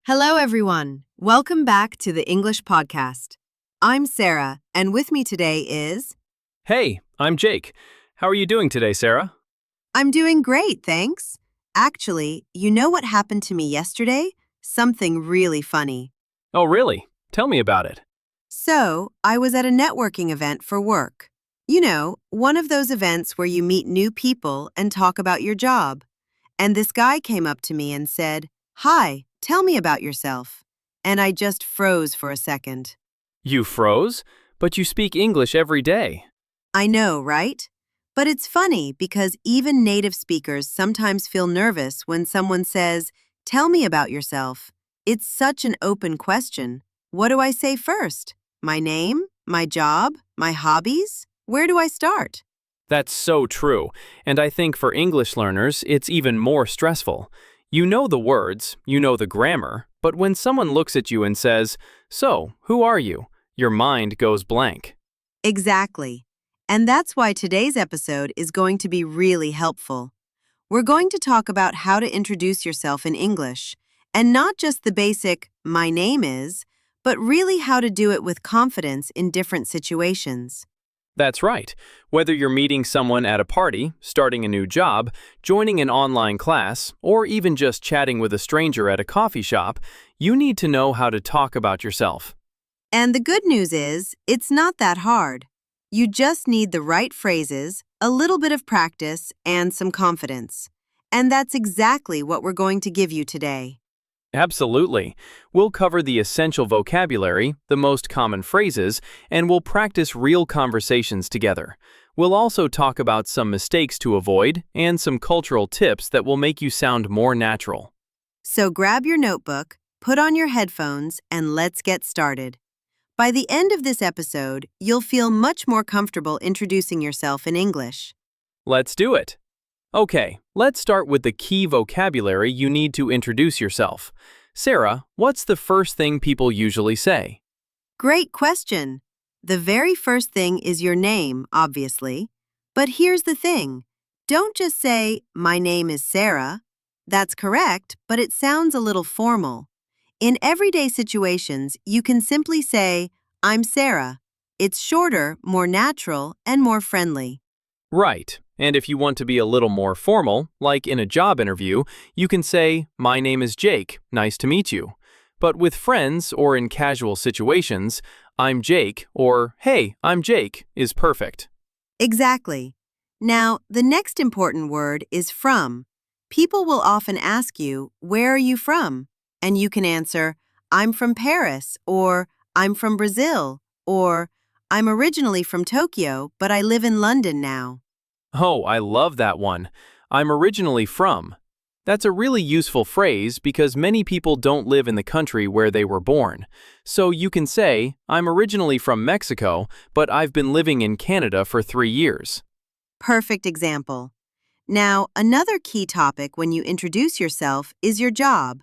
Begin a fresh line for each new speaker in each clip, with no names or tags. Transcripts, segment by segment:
Hello, everyone. Welcome back to the English podcast. I'm Sarah, and with me today is...
Hey, I'm Jake. How are you doing today, Sarah?
I'm doing great, thanks. Actually, you know what happened to me yesterday? Something really funny.
Oh, really? Tell me about it.
So, I was at a networking event for work. You know, one of those events where you meet new people and talk about your job. And this guy came up to me and said, "Hi, tell me about yourself." And I just froze for a second.
You froze? But you speak English every day.
I know, right? But it's funny because even native speakers sometimes feel nervous when someone says, "Tell me about yourself." It's such an open question. What do I say first? My name? My job? My hobbies? Where do I start?
That's so true. And I think for English learners, it's even more stressful. You know the words, you know the grammar, but when someone looks at you and says, "So, who are you?" your mind goes blank.
Exactly. And that's why today's episode is going to be really helpful. We're going to talk about how to introduce yourself in English, and not just the basic, "my name is," but really how to do it with confidence in different situations.
That's right. Whether you're meeting someone at a party, starting a new job, joining an online class, or even just chatting with a stranger at a coffee shop, you need to know how to talk about yourself.
And the good news is, it's not that hard. You just need the right phrases, a little bit of practice, and some confidence. And that's exactly what we're going to give you today.
Absolutely. We'll cover the essential vocabulary, the most common phrases, and we'll practice real conversations together. We'll also talk about some mistakes to avoid and some cultural tips that will make you sound more natural.
So grab your notebook, put on your headphones, and let's get started. By the end of this episode, you'll feel much more comfortable introducing yourself in English.
Let's do it. Okay, let's start with the key vocabulary you need to introduce yourself. Sarah, what's the first thing people usually say?
Great question. The very first thing is your name, obviously. But here's the thing. Don't just say, "My name is Sarah." That's correct, but it sounds a little formal. In everyday situations, you can simply say, "I'm Sarah." It's shorter, more natural, and more friendly.
Right. And if you want to be a little more formal, like in a job interview, you can say, "My name is Jake, nice to meet you." But with friends or in casual situations, "I'm Jake" or "Hey, I'm Jake" is perfect.
Exactly. Now, the next important word is from. People will often ask you, "Where are you from?" And you can answer, "I'm from Paris," or "I'm from Brazil," or "I'm originally from Tokyo, but I live in London now."
Oh, I love that one. "I'm originally from." That's a really useful phrase because many people don't live in the country where they were born. So you can say, "I'm originally from Mexico, but I've been living in Canada for 3 years."
Perfect example. Now, another key topic when you introduce yourself is your job.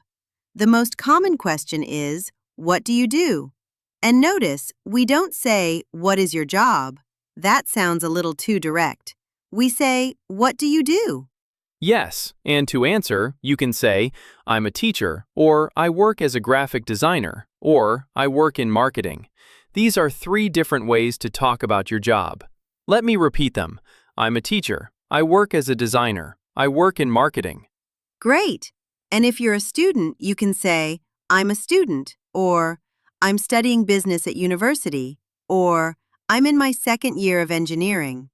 The most common question is, "What do you do?" And notice, we don't say, "What is your job?" That sounds a little too direct. We say, "What do you do?"
Yes, and to answer, you can say, "I'm a teacher," or "I work as a graphic designer," or "I work in marketing." These are 3 different ways to talk about your job. Let me repeat them. I'm a teacher. I work as a designer. I work in marketing.
Great. And if you're a student, you can say, "I'm a student," or "I'm studying business at university," or "I'm in my second year of engineering."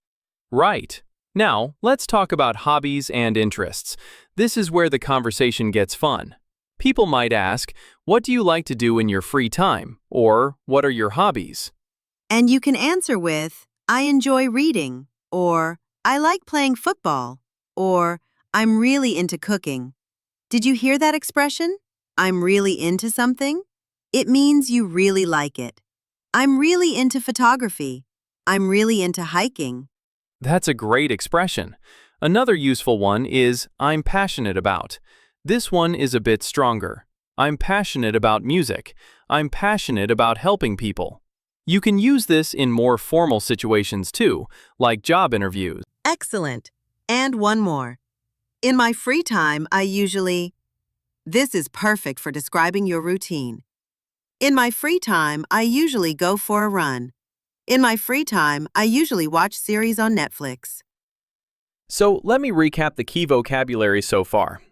Right. Now, let's talk about hobbies and interests. This is where the conversation gets fun. People might ask, "What do you like to do in your free time?" or "What are your hobbies?"
And you can answer with, "I enjoy reading," or "I like playing football," or "I'm really into cooking." Did you hear that expression? "I'm really into something"? It means you really like it. "I'm really into photography." "I'm really into hiking."
That's a great expression. Another useful one is "I'm passionate about." This one is a bit stronger. I'm passionate about music. I'm passionate about helping people. You can use this in more formal situations too, like job interviews.
Excellent. And one more. In my free time, I usually... This is perfect for describing your routine. In my free time, I usually go for a run. In my free time, I usually watch series on Netflix.
So let me recap the key vocabulary so far.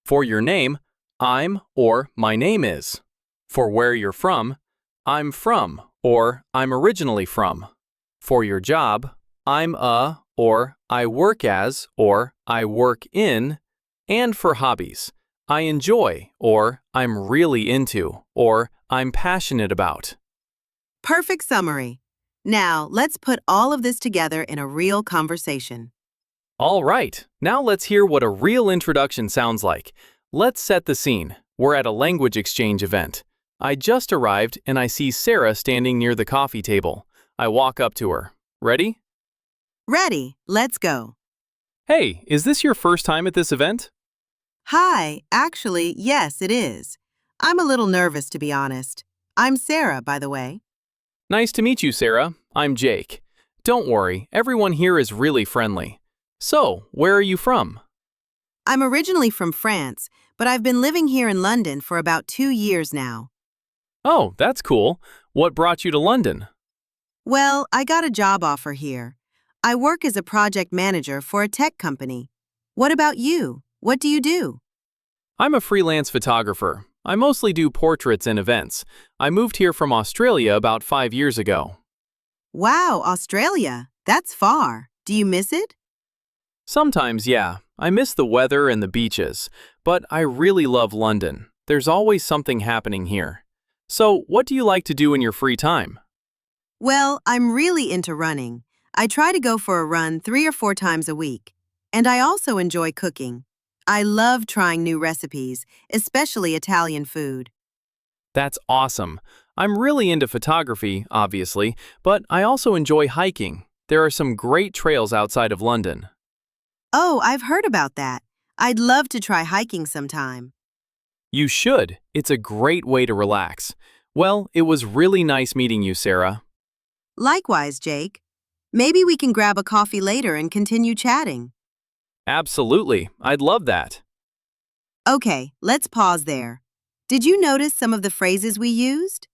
For your name, I'm or my name is. For where you're from, I'm from or I'm originally from. For your job, I'm a or I work as or I work in. And for hobbies, I enjoy or I'm really into or I'm passionate about.
Perfect summary. Now, let's put all of this together in a real conversation.
All right, now let's hear what a real introduction sounds like. Let's set the scene. We're at a language exchange event. I just arrived and I see Sarah standing near the coffee table. I walk up to her. Ready?
Ready, let's go.
Hey, is this your first time at this event?
Hi, actually, yes, it is. I'm a little nervous, to be honest. I'm Sarah, by the way.
Nice to meet you, Sarah. I'm Jake. Don't worry, everyone here is really friendly. So, where are you from?
I'm originally from France, but I've been living here in London for about 2 years now.
Oh, that's cool. What brought you to London?
Well, I got a job offer here. I work as a project manager for a tech company. What about you? What do you do?
I'm a freelance photographer. I mostly do portraits and events. I moved here from Australia about 5 years ago.
Wow, Australia. That's far. Do you miss it?
Sometimes, yeah. I miss the weather and the beaches, but I really love London. There's always something happening here. So, what do you like to do in your free time?
Well, I'm really into running. I try to go for a run 3 or 4 times a week. And I also enjoy cooking. I love trying new recipes, especially Italian food.
That's awesome. I'm really into photography, obviously, but I also enjoy hiking. There are some great trails outside of London.
Oh, I've heard about that. I'd love to try hiking sometime.
You should. It's a great way to relax. Well, it was really nice meeting you, Sarah.
Likewise, Jake. Maybe we can grab a coffee later and continue chatting.
Absolutely. I'd love that.
Okay, let's pause there. Did you notice some of the phrases we used?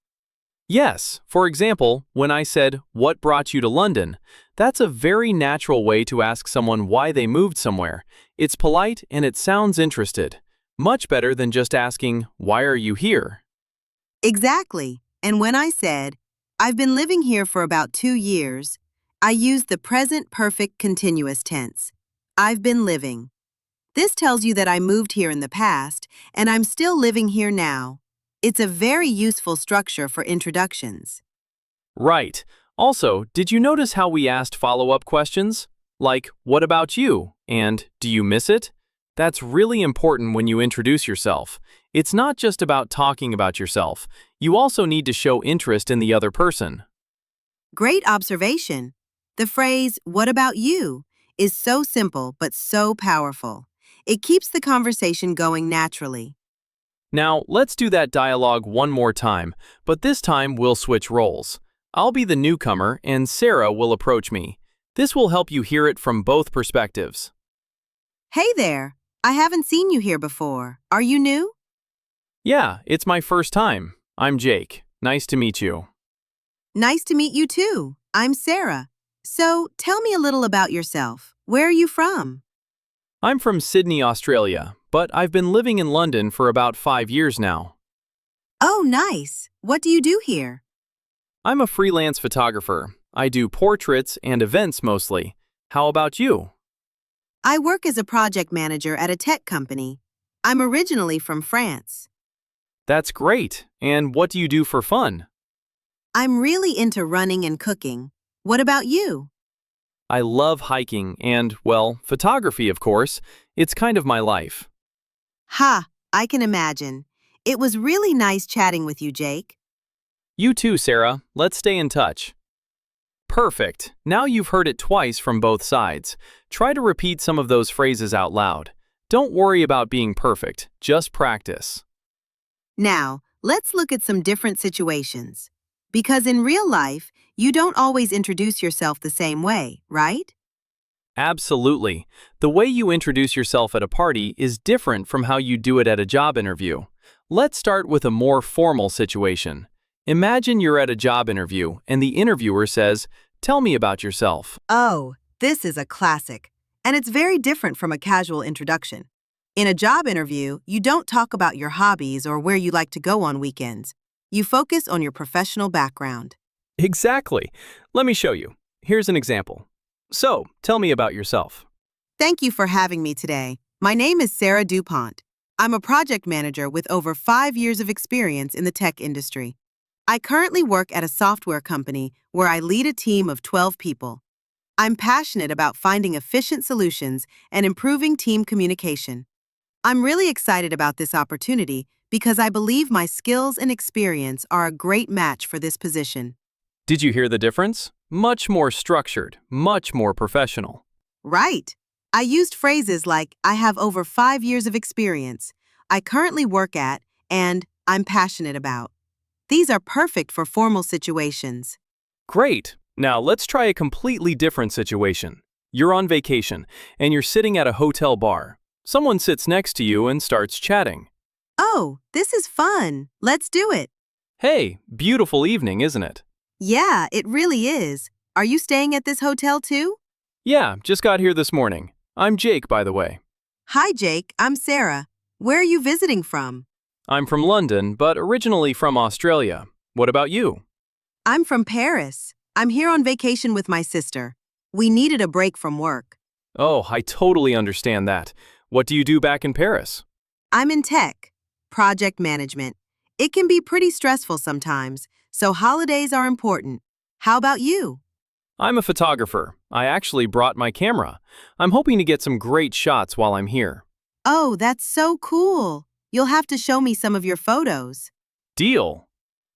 Yes, for example, when I said, "What brought you to London?" That's a very natural way to ask someone why they moved somewhere. It's polite and it sounds interested. Much better than just asking, "Why are you here?"
Exactly. And when I said, I've been living here for about 2 years, I used the present perfect continuous tense. I've been living. This tells you that I moved here in the past, and I'm still living here now. It's a very useful structure for introductions.
Right. Also, did you notice how we asked follow-up questions? Like, "What about you?" and "Do you miss it?" That's really important when you introduce yourself. It's not just about talking about yourself. You also need to show interest in the other person.
Great observation. The phrase, "What about you?" is so simple but so powerful. It keeps the conversation going naturally.
Now, let's do that dialogue one more time, but this time we'll switch roles. I'll be the newcomer and Sarah will approach me. This will help you hear it from both perspectives.
Hey there. I haven't seen you here before. Are you new?
Yeah, it's my first time. I'm Jake. Nice to meet you.
Nice to meet you too. I'm Sarah. So, tell me a little about yourself. Where are you from?
I'm from Sydney, Australia, but I've been living in London for about 5 years now.
Oh, nice. What do you do here?
I'm a freelance photographer. I do portraits and events mostly. How about you?
I work as a project manager at a tech company. I'm originally from France.
That's great. And what do you do for fun?
I'm really into running and cooking. What about you?
I love hiking and, well, photography, of course. It's kind of my life.
Ha, I can imagine. It was really nice chatting with you, Jake.
You too, Sarah. Let's stay in touch. Perfect. Now you've heard it twice from both sides. Try to repeat some of those phrases out loud. Don't worry about being perfect. Just practice.
Now, let's look at some different situations. Because in real life, you don't always introduce yourself the same way, right?
Absolutely. The way you introduce yourself at a party is different from how you do it at a job interview. Let's start with a more formal situation. Imagine you're at a job interview and the interviewer says, "Tell me about yourself."
Oh, this is a classic, and it's very different from a casual introduction. In a job interview, you don't talk about your hobbies or where you like to go on weekends. You focus on your professional background.
Exactly. Let me show you. Here's an example. So, tell me about yourself.
Thank you for having me today. My name is Sarah DuPont. I'm a project manager with over 5 years of experience in the tech industry. I currently work at a software company where I lead a team of 12 people. I'm passionate about finding efficient solutions and improving team communication. I'm really excited about this opportunity because I believe my skills and experience are a great match for this position.
Did you hear the difference? Much more structured, much more professional.
Right. I used phrases like, I have over 5 years of experience, I currently work at, and I'm passionate about. These are perfect for formal situations.
Great. Now let's try a completely different situation. You're on vacation, and you're sitting at a hotel bar. Someone sits next to you and starts chatting.
Oh, this is fun. Let's do it.
Hey, beautiful evening, isn't it?
Yeah, it really is. Are you staying at this hotel too?
Yeah, just got here this morning. I'm Jake, by the way.
Hi, Jake. I'm Sarah. Where are you visiting from?
I'm from London, but originally from Australia. What about you?
I'm from Paris. I'm here on vacation with my sister. We needed a break from work.
Oh, I totally understand that. What do you do back in Paris?
I'm in tech, project management. It can be pretty stressful sometimes, so holidays are important. How about you?
I'm a photographer. I actually brought my camera. I'm hoping to get some great shots while I'm here.
Oh, that's so cool. You'll have to show me some of your photos.
Deal.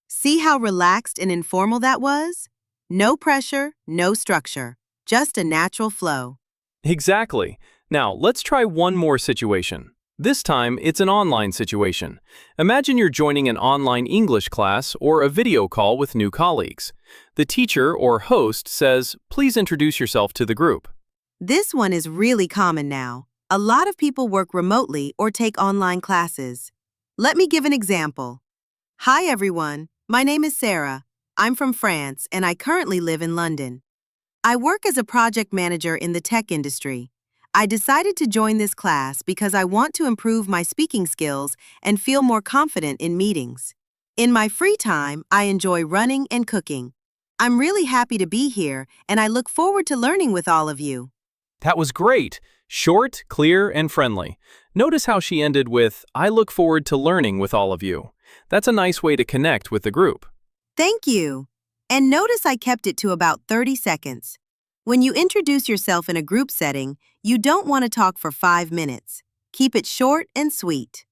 See how relaxed and informal that was? No pressure, no structure, just a natural flow.
Exactly. Now, let's try one more situation. This time, it's an online situation. Imagine you're joining an online English class or a video call with new colleagues. The teacher or host says, "Please introduce yourself to the group."
This one is really common now. A lot of people work remotely or take online classes. Let me give an example. Hi, everyone. My name is Sarah. I'm from France, and I currently live in London. I work as a project manager in the tech industry. I decided to join this class because I want to improve my speaking skills and feel more confident in meetings. In my free time, I enjoy running and cooking. I'm really happy to be here, and I look forward to learning with all of you.
That was great. Short, clear, and friendly. Notice how she ended with, "I look forward to learning with all of you." That's a nice way to connect with the group.
Thank you. And notice I kept it to about 30 seconds. When you introduce yourself in a group setting, you don't want to talk for 5 minutes. Keep it short and sweet.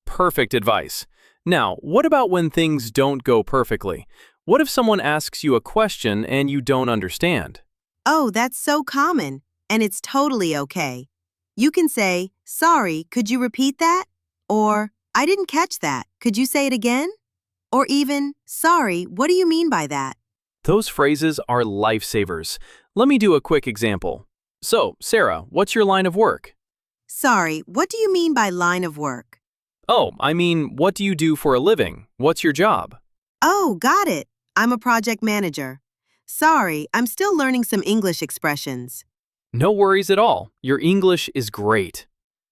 Perfect advice. Now, what about when things don't go perfectly? What if someone asks you a question and you don't understand?
Oh, that's so common, and it's totally okay. You can say, "Sorry, could you repeat that?" Or, "I didn't catch that. Could you say it again?" Or even, "Sorry, what do you mean by that?"
Those phrases are lifesavers. Let me do a quick example. So, Sarah, what's your line of work?
Sorry, what do you mean by line of work?
Oh, I mean, what do you do for a living? What's your job?
Oh, got it. I'm a project manager. Sorry, I'm still learning some English expressions.
No worries at all. Your English is great.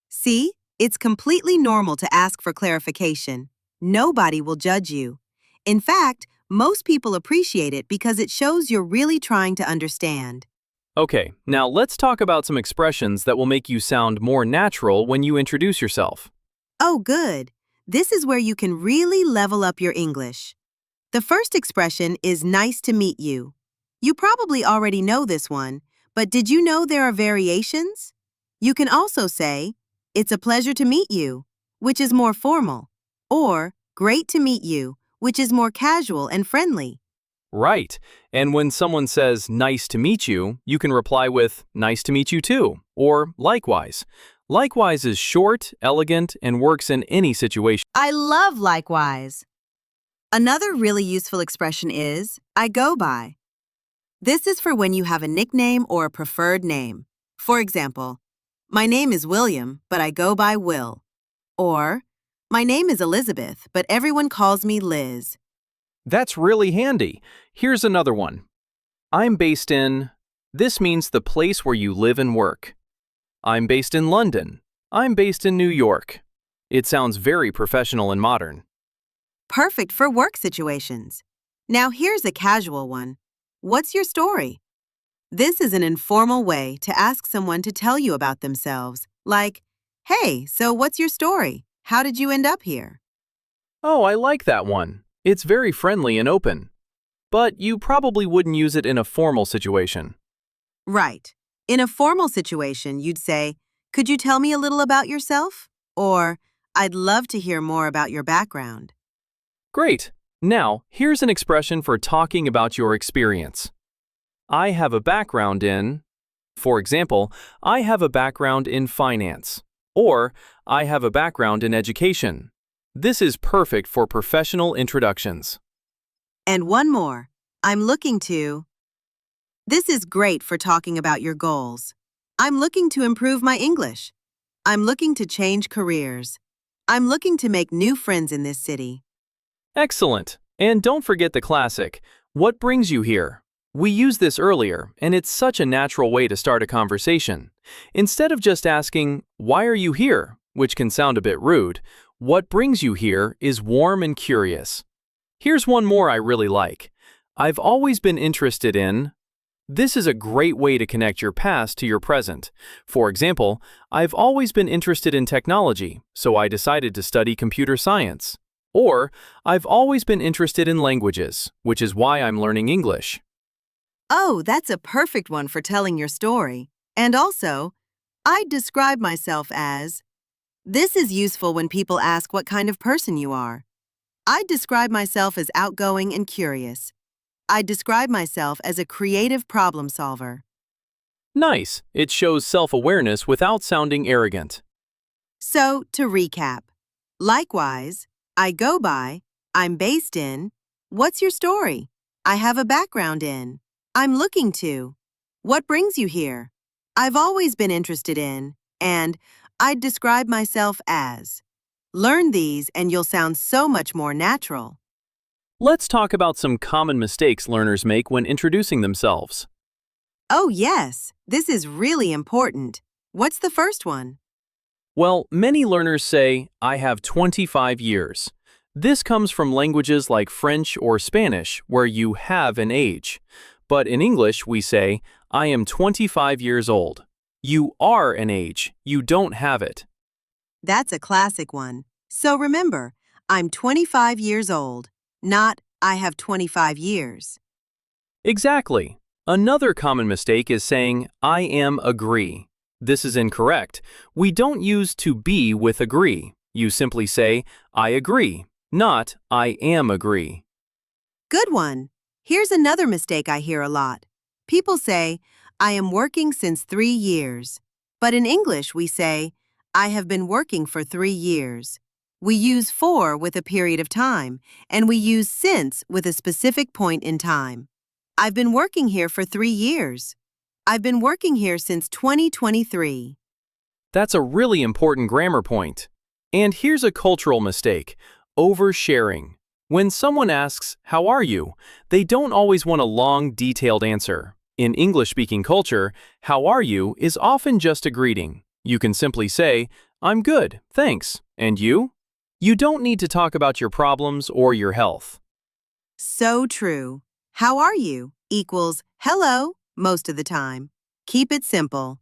See, it's completely normal to ask for clarification. Nobody will judge you. In fact, most people appreciate it because it shows you're really trying to understand.
Okay, now let's talk about some expressions that will make you sound more natural when you introduce yourself.
Oh, good. This is where you can really level up your English. The first expression is nice to meet you. You probably already know this one, but did you know there are variations? You can also say, "It's a pleasure to meet you," which is more formal, or "Great to meet you," which is more casual and friendly.
Right. And when someone says, "Nice to meet you," you can reply with, "Nice to meet you too," or "Likewise." Likewise is short, elegant, and works in any situation.
I love likewise. Another really useful expression is, "I go by." This is for when you have a nickname or a preferred name. For example, my name is William, but I go by Will. Or, my name is Elizabeth, but everyone calls me Liz.
That's really handy. Here's another one. I'm based in... This means the place where you live and work. I'm based in London. I'm based in New York. It sounds very professional and modern.
Perfect for work situations. Now here's a casual one. What's your story? This is an informal way to ask someone to tell you about themselves, like, hey, so what's your story? How did you end up here?
Oh, I like that one. It's very friendly and open. But you probably wouldn't use it in a formal situation.
Right. In a formal situation, you'd say, could you tell me a little about yourself? Or, I'd love to hear more about your background.
Great. Now, here's an expression for talking about your experience. I have a background in... For example, I have a background in finance. Or, I have a background in education. This is perfect for professional introductions.
And one more. I'm looking to... This is great for talking about your goals. I'm looking to improve my English. I'm looking to change careers. I'm looking to make new friends in this city.
Excellent. And don't forget the classic, what brings you here? We used this earlier, and it's such a natural way to start a conversation. Instead of just asking, why are you here? Which can sound a bit rude, what brings you here is warm and curious. Here's one more I really like. I've always been interested in... This is a great way to connect your past to your present. For example, I've always been interested in technology, so I decided to study computer science. Or, I've always been interested in languages, which is why I'm learning English.
Oh, that's a perfect one for telling your story. And also, I'd describe myself as... This is useful when people ask what kind of person you are. I'd describe myself as outgoing and curious. I'd describe myself as a creative problem solver.
Nice. It shows self-awareness without sounding arrogant.
So, to recap, likewise, I go by, I'm based in, what's your story? I have a background in, I'm looking to, what brings you here? I've always been interested in, and I'd describe myself as. Learn these and you'll sound so much more natural.
Let's talk about some common mistakes learners make when introducing themselves.
Oh yes, this is really important. What's the first one?
Well, many learners say, I have 25 years. This comes from languages like French or Spanish, where you have an age. But in English, we say, I am 25 years old. You are an age, you don't have it.
That's a classic one. So remember, I'm 25 years old. Not, I have 25 years.
Exactly. Another common mistake is saying, I am agree. This is incorrect. We don't use to be with agree. You simply say, I agree, not I am agree.
Good one. Here's another mistake I hear a lot. People say, I am working since 3 years. But in English, we say, I have been working for 3 years. We use for with a period of time, and we use since with a specific point in time. I've been working here for 3 years. I've been working here since 2023.
That's a really important grammar point. And here's a cultural mistake, oversharing. When someone asks, how are you? They don't always want a long, detailed answer. In English-speaking culture, how are you is often just a greeting. You can simply say, I'm good, thanks. And you? You don't need to talk about your problems or your health.
So true. How are you equals hello most of the time. Keep it simple.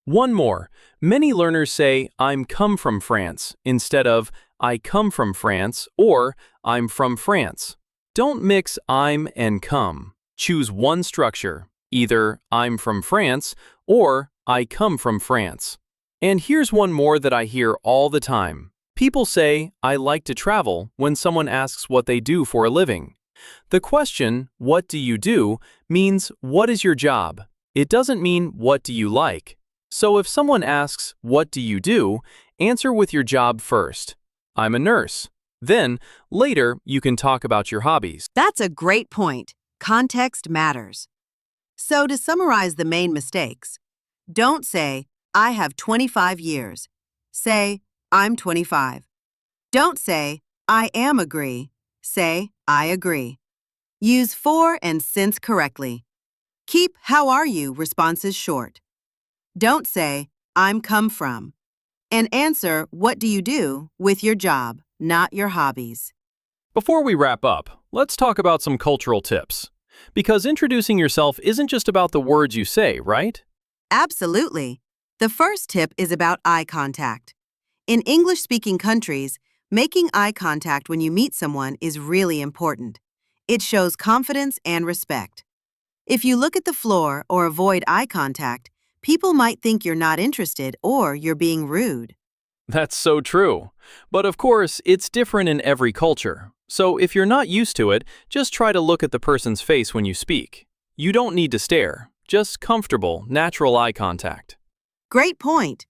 One more. Many learners say, I'm come from France, instead of I come from France or I'm from France. Don't mix I'm and come. Choose one structure, either I'm from France or I come from France. And here's one more that I hear all the time. People say, I like to travel when someone asks what they do for a living. The question, what do you do, means what is your job? It doesn't mean what do you like. So if someone asks, what do you do, answer with your job first. I'm a nurse. Then, later, you can talk about your hobbies.
That's a great point. Context matters. So to summarize the main mistakes, Don't say, I have 25 years. Say, I'm 25. Don't say, I am agree. Say, I agree. Use for and since correctly. Keep how are you responses short. Don't say, I'm come from. And answer, what do you do with your job, not your hobbies.
Before we wrap up, let's talk about some cultural tips. Because introducing yourself isn't just about the words you say, right?
Absolutely. The first tip is about eye contact. In English-speaking countries, making eye contact when you meet someone is really important. It shows confidence and respect. If you look at the floor or avoid eye contact, people might think you're not interested or you're being rude.
That's so true. But of course, it's different in every culture. So if you're not used to it, just try to look at the person's face when you speak. You don't need to stare, just comfortable, natural eye contact.
Great point.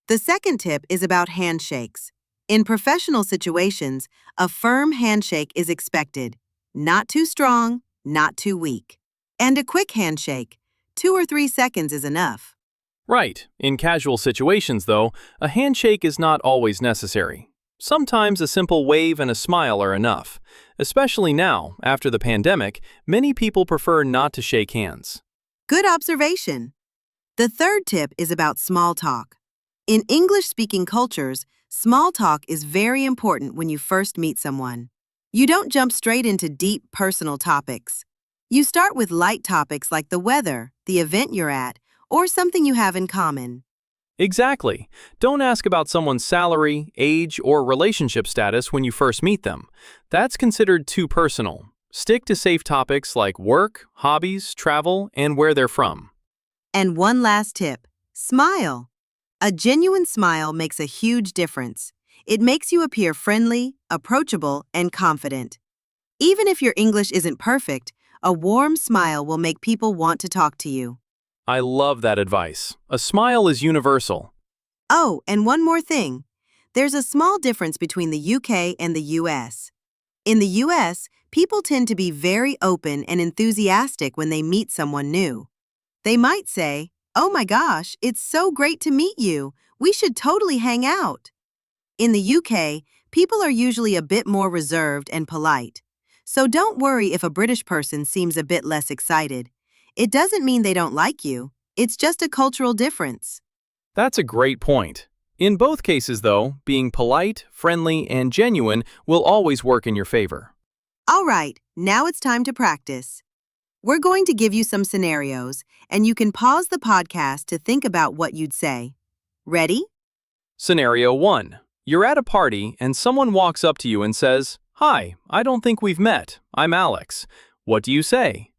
The second tip is about handshakes. In professional situations, a firm handshake is expected. Not too strong, not too weak. And a quick handshake. 2 or 3 seconds is enough.
Right. In casual situations, though, a handshake is not always necessary. Sometimes a simple wave and a smile are enough. Especially now, after the pandemic, many people prefer not to shake hands.
Good observation. The third tip is about small talk. In English-speaking cultures, small talk is very important when you first meet someone. You don't jump straight into deep personal topics. You start with light topics like the weather, the event you're at, or something you have in common.
Exactly. Don't ask about someone's salary, age, or relationship status when you first meet them. That's considered too personal. Stick to safe topics like work, hobbies, travel, and where they're from.
And one last tip, smile. A genuine smile makes a huge difference. It makes you appear friendly, approachable, and confident. Even if your English isn't perfect, a warm smile will make people want to talk to you.
I love that advice. A smile is universal.
Oh, and one more thing. There's a small difference between the UK and the US. In the US, people tend to be very open and enthusiastic when they meet someone new. They might say, "Oh my gosh, it's so great to meet you. We should totally hang out." In the UK, people are usually a bit more reserved and polite. So don't worry if a British person seems a bit less excited. It doesn't mean they don't like you. It's just a cultural difference.
That's a great point. In both cases, though, being polite, friendly, and genuine will always work in your favor.
All right, now it's time to practice. We're going to give you some scenarios, and you can pause the podcast to think about what you'd say. Ready?
Scenario 1. You're at a party and someone walks up to you and says, "Hi, I don't think we've met. I'm Alex." What do you say?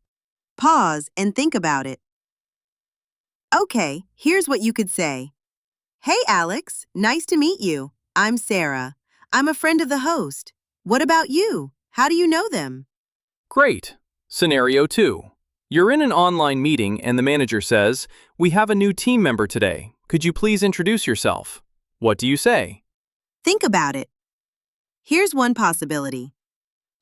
Pause and think about it. Okay, here's what you could say. "Hey Alex, nice to meet you. I'm Sarah. I'm a friend of the host. What about you? How do you know them?"
Great. Scenario 2. You're in an online meeting and the manager says, "We have a new team member today. Could you please introduce yourself?" What do you say?
Think about it. Here's one possibility.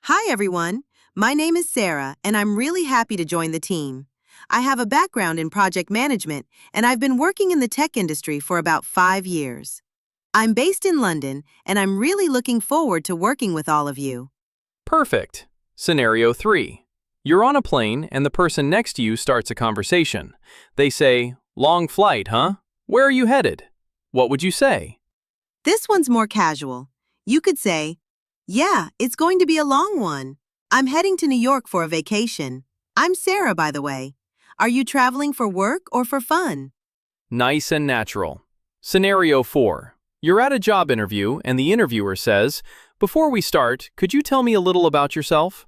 "Hi everyone, my name is Sarah and I'm really happy to join the team. I have a background in project management and I've been working in the tech industry for about 5 years. I'm based in London and I'm really looking forward to working with all of you."
Perfect. Scenario 3. You're on a plane and the person next to you starts a conversation. They say, "Long flight, huh? Where are you headed?" What would you say?
This one's more casual. You could say, "Yeah, it's going to be a long one. I'm heading to New York for a vacation. I'm Sarah, by the way. Are you traveling for work or for fun?"
Nice and natural. Scenario 4. You're at a job interview and the interviewer says, "Before we start, could you tell me a little about yourself?"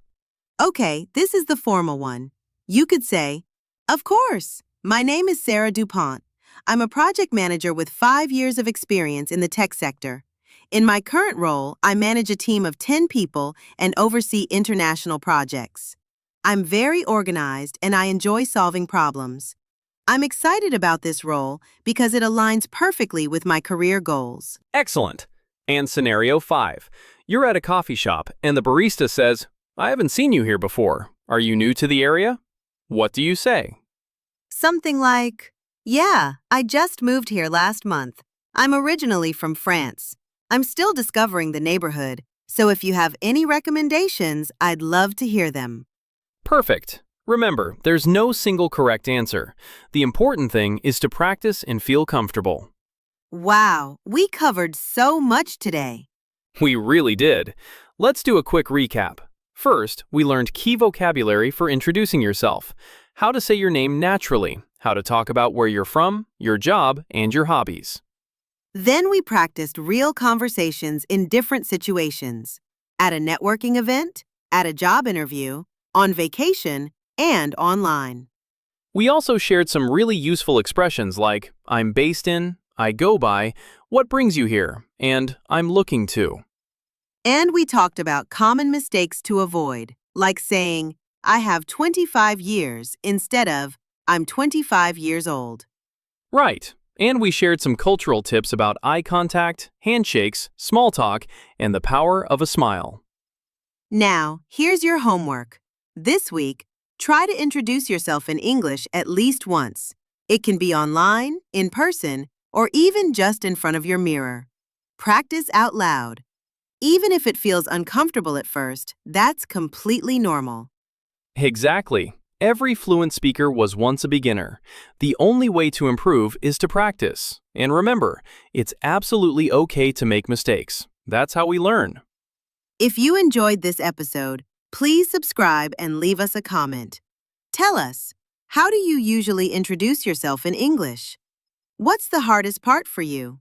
Okay, this is the formal one. You could say, "Of course. My name is Sarah DuPont. I'm a project manager with 5 years of experience in the tech sector. In my current role, I manage a team of 10 people and oversee international projects. I'm very organized and I enjoy solving problems. I'm excited about this role because it aligns perfectly with my career goals."
Excellent. And scenario 5. You're at a coffee shop and the barista says, "I haven't seen you here before. Are you new to the area?" What do you say?
Something like, Yeah, I just moved here last month. I'm originally from France. I'm still discovering the neighborhood, so if you have any recommendations, I'd love to hear them.
Perfect. Remember, there's no single correct answer. The important thing is to practice and feel comfortable.
Wow, we covered so much today.
We really did. Let's do a quick recap. First, we learned key vocabulary for introducing yourself, how to say your name naturally, how to talk about where you're from, your job, and your hobbies.
Then we practiced real conversations in different situations at a networking event, at a job interview, on vacation, and online.
We also shared some really useful expressions like I'm based in, I go by, what brings you here, and I'm looking to.
And we talked about common mistakes to avoid, like saying, I have 25 years instead of I'm 25 years old.
Right. And we shared some cultural tips about eye contact, handshakes, small talk, and the power of a smile.
Now, here's your homework. This week, try to introduce yourself in English at least once. It can be online, in person, or even just in front of your mirror. Practice out loud. Even if it feels uncomfortable at first, that's completely normal.
Exactly. Every fluent speaker was once a beginner. The only way to improve is to practice. And remember, it's absolutely okay to make mistakes. That's how we learn.
If you enjoyed this episode, please subscribe and leave us a comment. Tell us, how do you usually introduce yourself in English? What's the hardest part for you?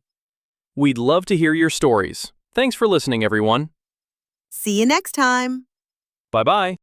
We'd love to hear your stories. Thanks for listening, everyone.
See you next time!
Bye-bye.